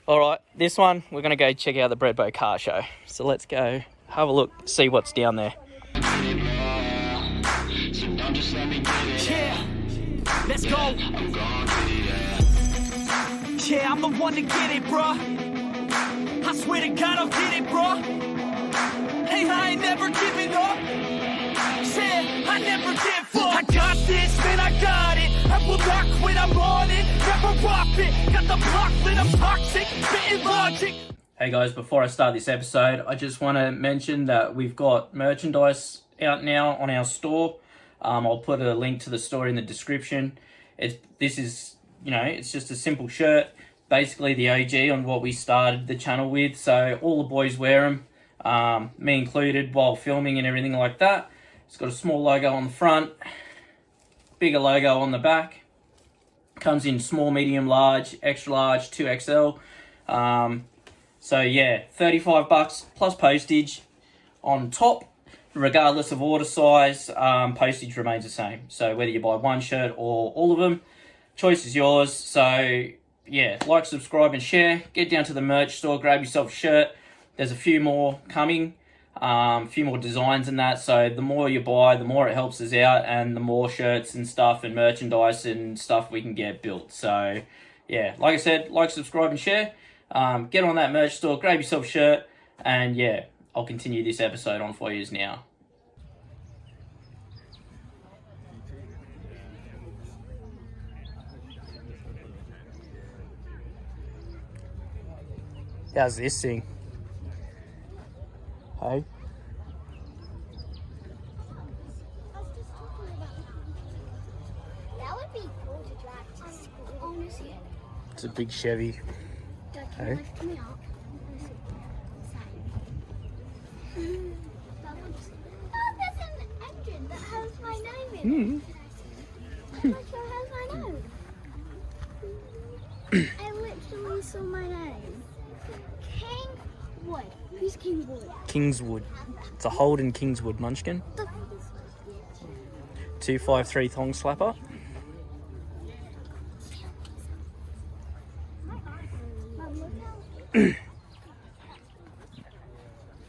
All right, this one, we're going to go check out the Bredbo Car Show. So let's go have a look, see what's down there. Yeah, let's go. Yeah, I'm the one to get it, bruh. I swear to God, I'll get it, bruh. Hey, I ain't never giving up. Yeah, I never give up. I got this, man, I got it. I will not quit, I'm on it. Never rock it. Got the block lit, I'm toxic. Spitting logic. Hey guys, before I start this episode, I just want to mention that we've got merchandise out now on our store. I'll put a link to the store in the description. This is, it's just a simple shirt, basically the OG on what we started the channel with. So all the boys wear them, me included, while filming and everything like that. It's got a small logo on the front, bigger logo on the back. Comes in small, medium, large, extra large, 2XL. So yeah, $35 plus postage on top. Regardless of order size, postage remains the same. So whether you buy one shirt or all of them, choice is yours. So yeah, like, subscribe and share. Get down to the merch store, grab yourself a shirt. There's a few more coming, a few more designs and that. So the more you buy, the more it helps us out, and the more shirts and stuff and merchandise and stuff we can get built. So yeah, like I said, like, subscribe and share. Get on that merch store, grab yourself a shirt, and yeah, I'll continue this episode on for you now. How's this thing? Hey? That would be cool to drive to school. Honestly. It's a big Chevy. Hey? Lift me up. That looks... Oh, there's an engine that has my name in it. It has my name. I literally saw my name. Kingwood. Who's Kingwood? Kingswood. It's a Holden Kingswood Munchkin. 253 thong slapper. Ooh,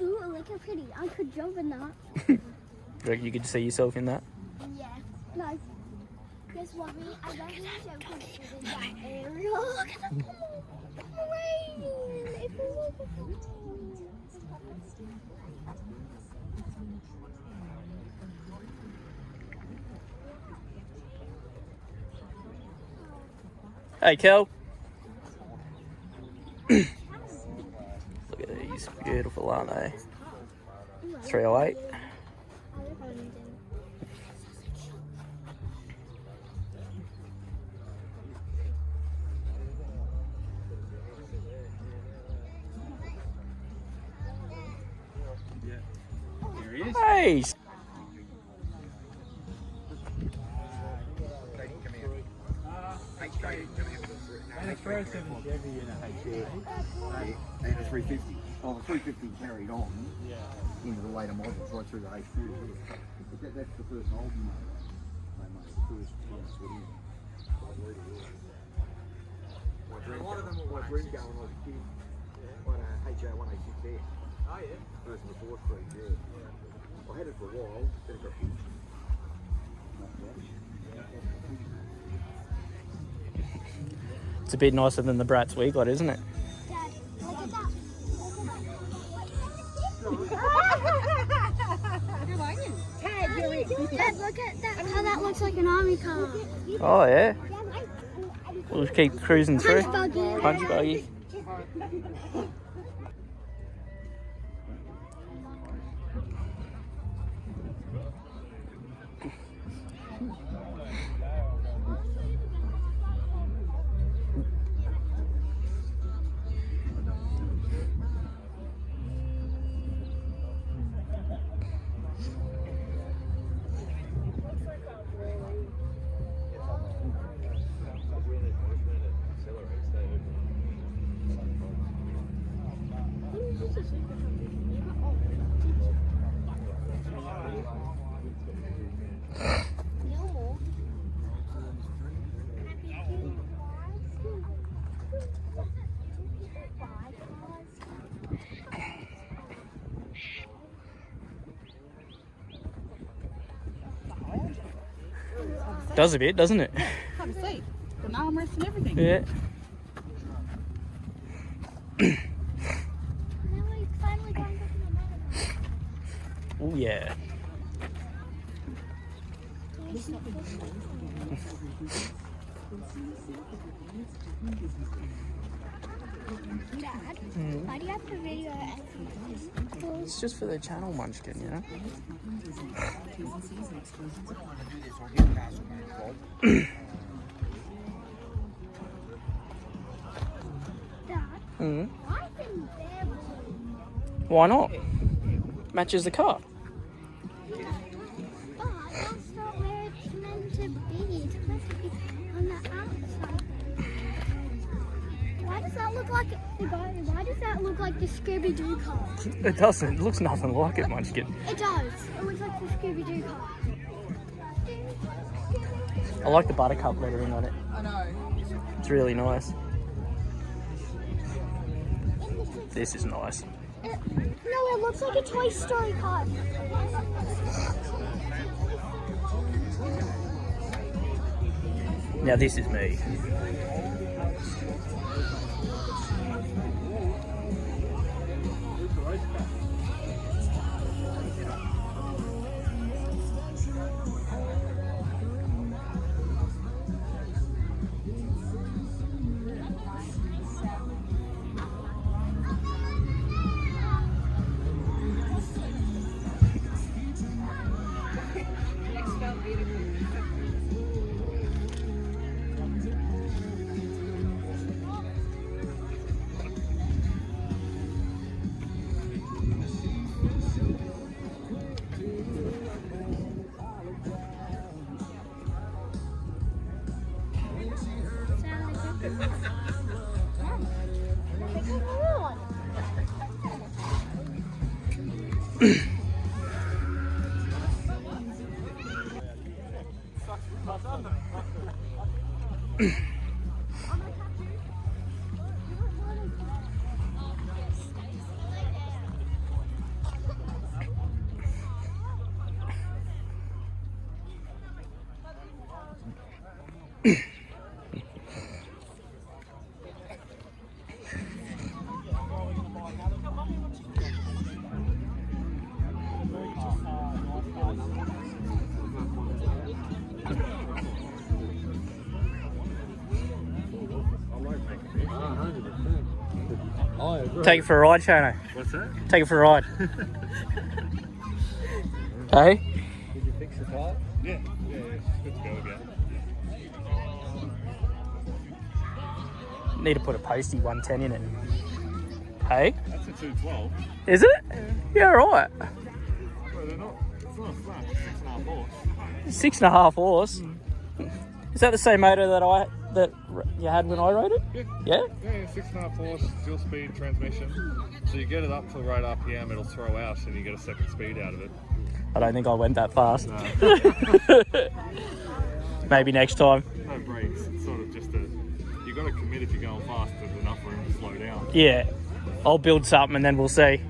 look how pretty. I could jump in that. You reckon you could see yourself in that? Yeah. No. Guess what? I don't think I could fit in that area. Look at the plane. It's Hey, Kel. Look at these. Beautiful, aren't they? 308. Hey! And a 307 Chevy and a HG. And a 350. Oh, the 350 carried on into the later models, right through the H2. But that's the first Holden model. They made the first one put in. A lot of them were like ring going when I was a kid. On a HJ186F. Oh yeah? First before street, yeah. I had it for a while, then it got huge. It's a bit nicer than the brats we got, isn't it? Dad, look at that. Dad, look at that. How that looks like an army car. Oh, yeah. We'll just keep cruising through. Punch buggy. Punch buggy. Does a bit, doesn't it? Have a seat. Got an armrest and everything. Yeah. Now we're finally going back in the motor. Oh yeah. Dad, why do you have to video everything? It's just for the channel, Munchkin, you know? Dad, Mm. why isn't there blue? Why not? Matches the car. But that's not where it's meant to be. It's meant to be on the outside. Why does that look like why does that look like the Scooby-Doo car? It doesn't. It looks nothing like it, Munchkin. It does. It looks like the Scooby-Doo car. I like the buttercup lettering on it. I know. It's really nice. This is nice. No, it looks like a Toy Story car. Now this is me. Take it for a ride, Shano. What's that? Take it for a ride. Hey? Did you fix the tire? Yeah. Good to go again. Need to put a postie 110 in it. Hey? That's a 212. Is it? Yeah, right. Well, they're not. It's not a flat. It's 6.5 horse. 6.5 horse. Is that the same motor that you had when I rode it? Yeah. Yeah? Yeah, 6.5 horse, dual speed transmission. So you get it up to the right RPM, it'll throw out, and you get a second speed out of it. I don't think I went that fast. No, Maybe next time. no brakes. It's sort of just you got to commit if you're going fast. There's enough room to slow down. Yeah. I'll build something and then we'll see.